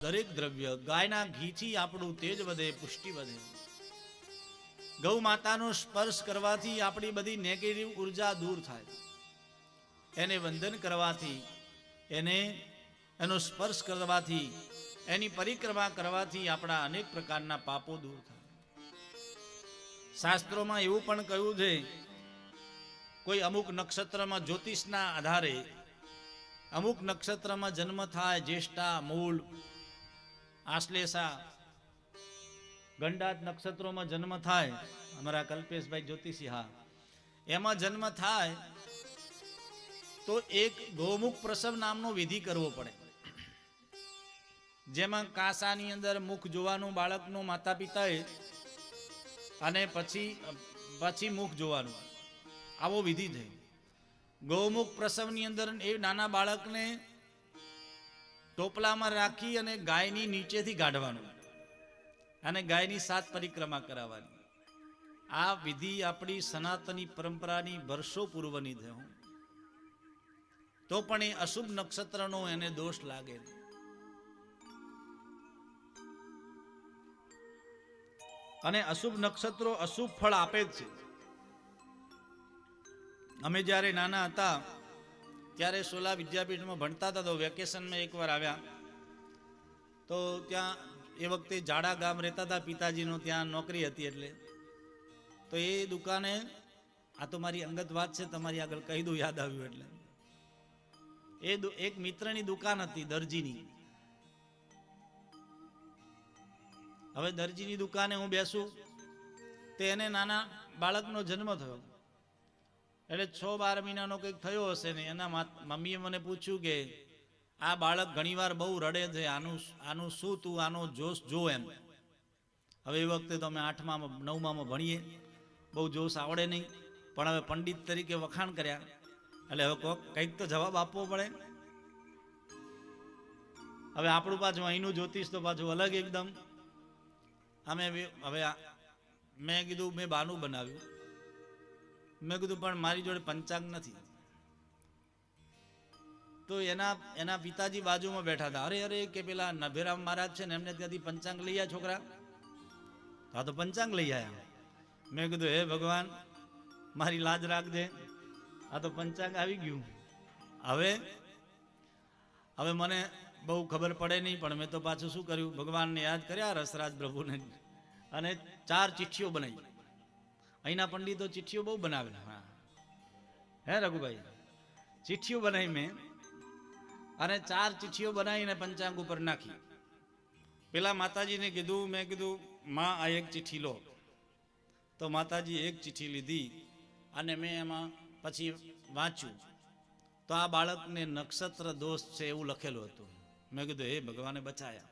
દરેક દ્રવ્ય ગાયના ઘીથી આપણું તેજ વધે, પુષ્ટિ વધે. ગૌ માતાનો સ્પર્શ કરવાથી આપણી બધી નેગેટિવ ઉર્જા દૂર થાય. એને વંદન કરવાથી, એનો સ્પર્શ કરવાથી, એની પરિક્રમા કરવાથી આપણા અનેક પ્રકારના પાપો દૂર થાય. શાસ્ત્રોમાં એવું પણ કહ્યું છે, કોઈ અમુક નક્ષત્રમાં જ્યોતિષના આધારે અમુક નક્ષત્રમાં જન્મ થાય, જ્યેષ્ઠા, મૂળ, આશ્લેષા, ગંડાત નક્ષત્રોમાં જન્મ થાય, અમારા કલ્પેશભાઈ જ્યોતિષી, હા, એમાં જન્મ થાય તો એક ગૌમુખ પ્રસવ નામનો વિધિ કરવો પડે, જેમાં કાસાની અંદર મુખ જોવાનું બાળકનું માતા પિતાએ, અને પછી મુખ જોવાનું, આવો વિધિ છે. ગૌમુખ પ્રસવની અંદર એ નાના બાળકને ટોપલામાં રાખી અને ગાયની નીચેથી કાઢવાનું અને ગાયની 7 પરિક્રમા કરાવવાની. આ વિધિ આપણી સનાતની પરંપરાની વર્ષો પૂર્વની છે. તો પણ એ અશુભ નક્ષત્રનો એને દોષ લાગે. અને અશુભ નક્ષત્રો અશુભ ફળ આપે જ છે. અમે જ્યારે નાના હતા ત્યારે સોલા વિદ્યાપીઠમાં ભણતા હતા, તો વેકેશનમાં એકવાર આવ્યા તો ત્યાં એ વખતે જાડા ગામ રહેતા હતા પિતાજીનો, ત્યાં નોકરી હતી. એટલે તો એ દુકાને, આ તો મારી અંગત વાત છે, તમારી આગળ કહી દઉં, યાદ આવ્યું એટલે, એક મિત્રની દુકાન હતી દરજીની. હવે દરજીની દુકાને હું બેસું તો એને નાના બાળકનો જન્મ થયો, એટલે 6-12 મહિનાનો કંઈક થયો હશે ને. એના મમ્મીએ મને પૂછ્યું કે આ બાળક ઘણીવાર બહુ રડે છે, આનું શું, તું આનો જોશ જો એમ. હવે એ વખતે તો અમે 8માં 9માં ભણીએ, બહુ જોશ આવડે નહીં, પણ હવે પંડિત તરીકે વખાણ કર્યા એટલે હવે કંઈક તો જવાબ આપવો પડે. હવે આપણું પાછું અહીંનું જ્યોતિષ તો પાછું અલગ એકદમ. હવે મેં કીધું, મેં બાનું બનાવ્યું, મેં કીધું પણ મારી જોડે પંચાંગ નથી. તો એના પિતાજી બાજુમાં બેઠા હતા. અરે કે પેલા નભેરામ મહારાજ છે ને, એમને ત્યાંથી પંચાંગ લઈ આવ્યા છોકરા. હા તો પંચાંગ લઈ આવ્યા. મેં કીધું હે ભગવાન, મારી લાજ રાખજે, આ તો પંચાંગ આવી ગયું. હવે મને બહુ ખબર પડે નહીં, પણ મેં તો પાછું શું કર્યું, ભગવાનને યાદ કર્યા, રસરાજ પ્રભુને, અને 4 ચિઠ્ઠીઓ બનાવી. અહીંના પંડિતો ચિઠ્ઠીઓ બહુ બનાવે. હા હે રઘુભાઈ, ચિઠ્ઠીઓ બનાવી મેં, અને 4 ચિઠ્ઠીઓ બનાવીને પંચાંગ ઉપર નાખી. પેલા માતાજીને કીધું, મેં કીધું માં આ એક ચિઠ્ઠી લો. તો માતાજી એક ચિઠ્ઠી લીધી અને મેં એમાં પછી વાંચ્યું તો આ બાળકને નક્ષત્ર દોષ છે એવું લખેલું હતું. મેં કીધું હે ભગવાને બચાયા.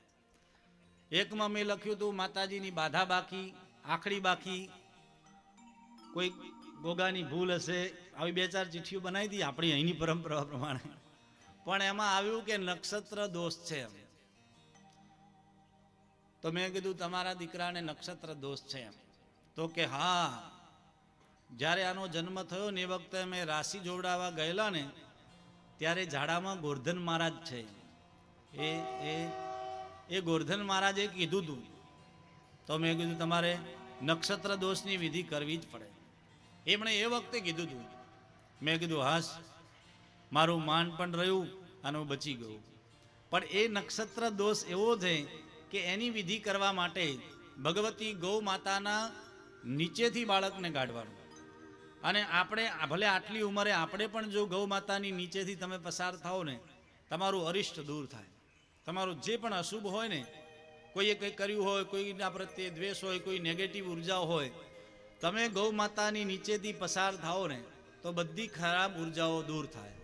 એકમાં મેં લખ્યું હતું માતાજીની બાધા બાકી, આખડી બાકી, કોઈ ગોગાની ભૂલ હશે, આવી 2-4 ચિઠ્ઠીઓ બનાવી હતી આપણી અહીંની પરંપરા પ્રમાણે. પણ એમાં આવ્યું કે નક્ષત્ર દોષ છે. તો મેં કીધું તમારા દીકરાને નક્ષત્ર દોષ છે એમ. તો કે હા, જ્યારે આનો જન્મ થયો ને એ વખતે મેં રાશિ જોડાવા ગયેલા ને, ત્યારે ઝાડામાં ગોરધન મહારાજ છે, એ ગોરધન મહારાજે કીધું હતું. તો મેં કીધું તમારે નક્ષત્ર દોષની વિધિ કરવી જ પડે. એમણે એ વખતે કીધું હતું. મેં કીધું હાસ, મારું માન પણ રહ્યું અને હું બચી ગયું. પણ એ નક્ષત્ર દોષ એવો છે કે એની વિધિ કરવા માટે ભગવતી ગૌ માતાના નીચેથી બાળકને કાઢવાનું. અને આપણે ભલે આટલી ઉંમરે આપણે પણ જો ગૌ માતાની નીચેથી તમે પસાર થાઓ ને, તમારું અરિષ્ટ દૂર થાય. તમારું જે પણ અશુભ હોય ને, કોઈએ કંઈ કર્યું હોય, કોઈના પ્રત્યે દ્વેષ હોય, કોઈ નેગેટિવ ઉર્જા હોય, તમે ગૌ માતાની નીચેથી પસાર થાઓ ને તો બધી ખરાબ ઉર્જાઓ દૂર થાય.